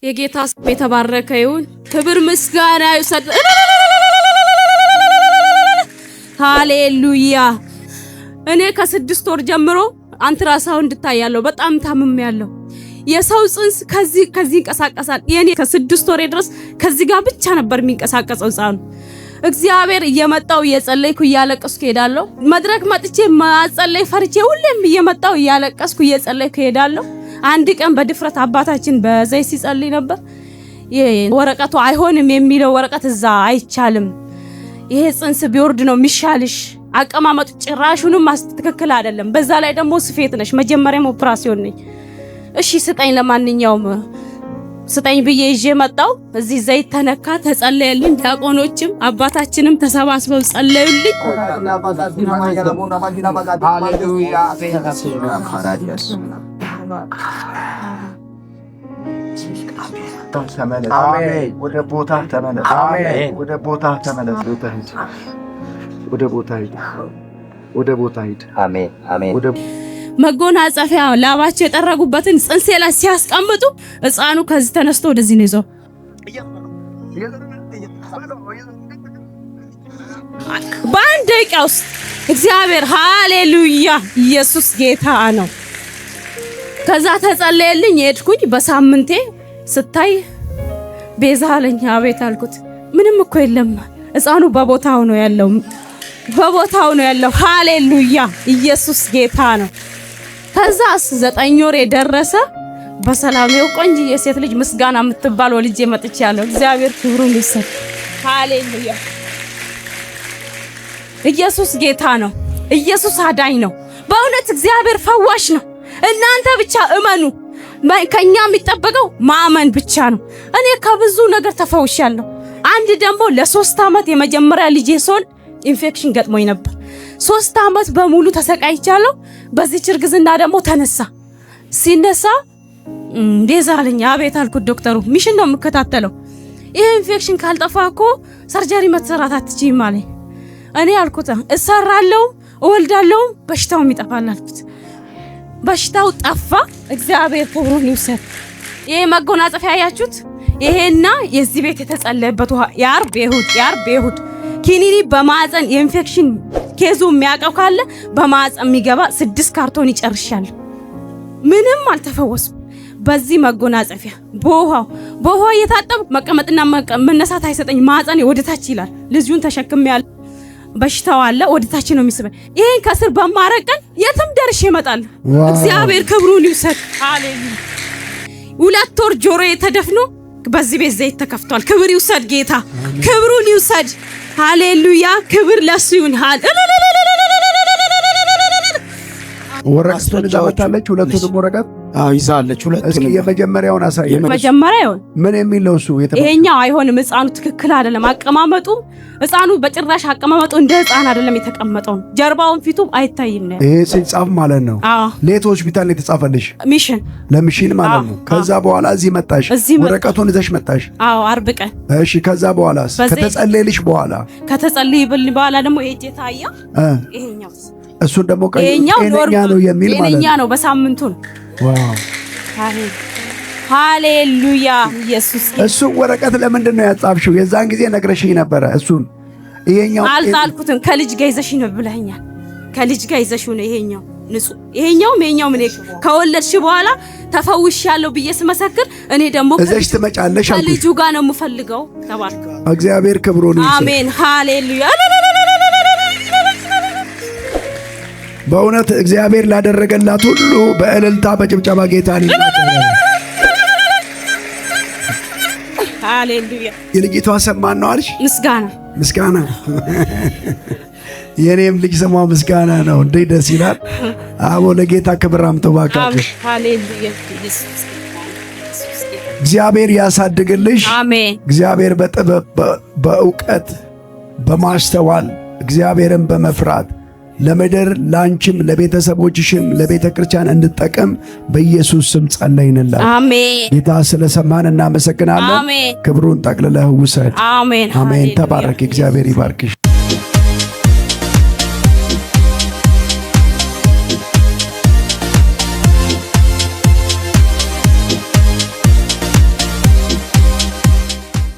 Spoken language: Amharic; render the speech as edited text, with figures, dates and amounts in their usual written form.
የጌታ ስም የተባረከ ይሁን። ክብር ምስጋና ይውሰድ። ሃሌሉያ። እኔ ከ6 ወር ጀምሮ አንትራሳውንድ እንድታያለው በጣም ታምሜያለሁ። የሰው ጽንስ ከዚህ ይንቀሳቀሳል። የኔ ከ6 ወር ድረስ ከዚህ ጋር ብቻ ነበር የሚንቀሳቀሰው ሕፃኑ። እግዚአብሔር እየመጣው እየጸለይኩ እያለቀስኩ ሄዳለሁ። መድረክ መጥቼ ማጸለይ ፈርቼ ሁሌም እየመጣው እያለቀስኩ እየጸለይኩ ሄዳለሁ። አንድ ቀን በድፍረት አባታችን በዘይት ሲጸልይ ነበር። ወረቀቱ አይሆንም የሚለው ወረቀት እዛ አይቻልም፣ ይሄ ጽንስ ቢወርድ ነው የሚሻልሽ፣ አቀማመጡ ጭራሹንም ትክክል አይደለም፣ በዛ ላይ ደግሞ ስፌት ነሽ፣ መጀመሪያም ኦፕራሲዮን ነኝ። እሺ ስጠኝ፣ ለማንኛውም ስጠኝ ብዬ ይዤ መጣው። እዚህ ዘይት ተነካ፣ ተጸለየልኝ። ዲያቆኖችም አባታችንም ተሰባስበው ጸለዩልኝ። አሜን። ወደ ቦታ ተመለስ። አሜን። ወደ ቦታ ተመለስ። ወደ ቦታ ሂድ። አሜን። አሜን። መጎናጸፊያ ላባቸው የጠረጉበትን ጽንሴ ላይ ሲያስቀምጡ ሕፃኑ ከዚህ ተነስቶ ወደዚህ ነው ይዘው በአንድ ደቂቃ ውስጥ እግዚአብሔር ሃሌሉያ፣ ኢየሱስ ጌታ ነው። ከዛ ተጸለየልኝ፣ ሄድኩኝ። በሳምንቴ ስታይ ቤዛ አለኝ። አቤት አልኩት። ምንም እኮ የለም፣ ሕፃኑ በቦታው ነው ያለው፣ በቦታው ነው ያለው። ሃሌሉያ፣ ኢየሱስ ጌታ ነው። ከዛ 9 ወር የደረሰ በሰላም ነው ቆንጆ የሴት ልጅ ምስጋና የምትባል ወልጄ መጥቻለሁ። እግዚአብሔር ክብሩን ይስጥ። ሃሌሉያ፣ ኢየሱስ ጌታ ነው። ኢየሱስ አዳኝ ነው። በእውነት እግዚአብሔር ፈዋሽ ነው። እናንተ ብቻ እመኑ። ከኛ የሚጠበቀው ማመን ብቻ ነው። እኔ ከብዙ ነገር ተፈውሻለሁ። አንድ ደግሞ ለ3 ዓመት የመጀመሪያ ልጄ ሶል ኢንፌክሽን ገጥሞኝ ነበር። 3 ዓመት በሙሉ ተሰቃይቻለሁ። በዚህ ችርግዝና ደግሞ ተነሳ። ሲነሳ ቤዛ አለኝ። አቤት አልኩት። ዶክተሩ ሚሽን ነው የምከታተለው። ይሄ ኢንፌክሽን ካልጠፋ እኮ ሰርጀሪ መሰራት አትችይም አለኝ። እኔ አልኩት እሰራለሁ፣ እወልዳለሁ፣ በሽታው ይጠፋል አልኩት። በሽታው ጠፋ። እግዚአብሔር ክብሩን ይውሰድ። ይሄ መጎናጸፊያ ያያችሁት ይሄና የዚህ ቤት የተጸለየበት ውሃ የአርብ ይሁድ ኪኒኒ በማዕፀን የኢንፌክሽን ኬዙ የሚያቀው ካለ በማዕፀን የሚገባ 6 ካርቶን ይጨርሻል። ምንም አልተፈወስም። በዚህ መጎናጸፊያ በውሃው እየታጠብ መቀመጥና መነሳት አይሰጠኝ። ማዕፀን ወደታች ይላል። ልጁን ተሸክሜያለሁ። በሽታው አለ፣ ወደታች ነው የሚስበኝ። ይሄን ከስር በማረቀን የትም ደርሼ እመጣለሁ። እግዚአብሔር ክብሩን ይውሰድ። ሃሌሉያ። 2 ወር ጆሮዬ ተደፍኖ በዚህ ቤት ዘይት ተከፍቷል። ክብር ይውሰድ ጌታ፣ ክብሩን ይውሰድ። ሃሌሉያ፣ ክብር ለሱ ይሁን። ወረቀቱን ይዛለች። ሁለቱንም ወረቀት ይዛለች። እስኪ የመጀመሪያውን አሳይ። የመጀመሪያውን ምን የሚለው እሱ ይሄኛው አይሆንም፣ ሕፃኑ ትክክል አይደለም አቀማመጡ። ሕፃኑ በጭራሽ አቀማመጡ እንደ ሕፃን አይደለም የተቀመጠው። ጀርባውን ፊቱም አይታይም ነው። ይሄ ሲጻፍ ማለት ነው። ሌት ሆስፒታል የተጻፈልሽ ሚሽን ለሚሽን ማለት ነው። ከዛ በኋላ እዚህ መጣሽ፣ ወረቀቱን ይዘሽ መጣሽ። አርብ ቀን። እሺ፣ ከዛ በኋላስ ከተጸለየልሽ በኋላ በኋላ ደግሞ ሄጄ ታያ ይሄኛው እሱን ደግሞ ጤነኛ ነው የሚል ማለት ነው። ጤነኛ ነው በሳምንቱ ነው። ዋው ሃሌሉያ፣ ኢየሱስ። እሱ ወረቀት ለምንድን ነው ያጻፍሽው? የዛን ጊዜ ነግረሽኝ ነበረ። እሱን ይሄኛው አልጣልኩትም። ከልጅ ጋር ይዘሽ ነው ብለኸኛል። ከልጅ ጋር ይዘሽ ነው። ይሄኛው ንጹህ፣ ይሄኛው ምን ከወለድሽ በኋላ ተፈውሻለሁ ብዬ ስመሰክር እኔ ደግሞ እዘሽ ትመጫለሽ። ከልጁ ጋር ነው የምፈልገው። ተባረክ። እግዚአብሔር ክብሩን ይስጥ። አሜን። ሃሌሉያ። በእውነት እግዚአብሔር ላደረገላት ሁሉ በእልልታ በጭብጨባ ጌታን ይናገራል። ሃሌሉያ። የልጅቷ ሰማን ነው አልሽ? ምስጋና የኔም ልጅ ስሟ ምስጋና ነው። እንዴት ደስ ይላል! አቦ ለጌታ ክብር አምጡ ባካችሁ። ሃሌሉያ። እግዚአብሔር ያሳድግልሽ። አሜን። እግዚአብሔር በጥበብ በእውቀት በማስተዋል እግዚአብሔርን በመፍራት ለምድር ላንቺም ለቤተሰቦችሽም ለቤተ ክርስቲያን እንድጠቀም በኢየሱስ ስም ጸለይንላት። አሜን። ጌታ ስለሰማን እናመሰግናለን። አሜን። ክብሩን ጠቅልለህ ውሰድ። አሜን። አሜን። ተባረክ። እግዚአብሔር ይባርክሽ።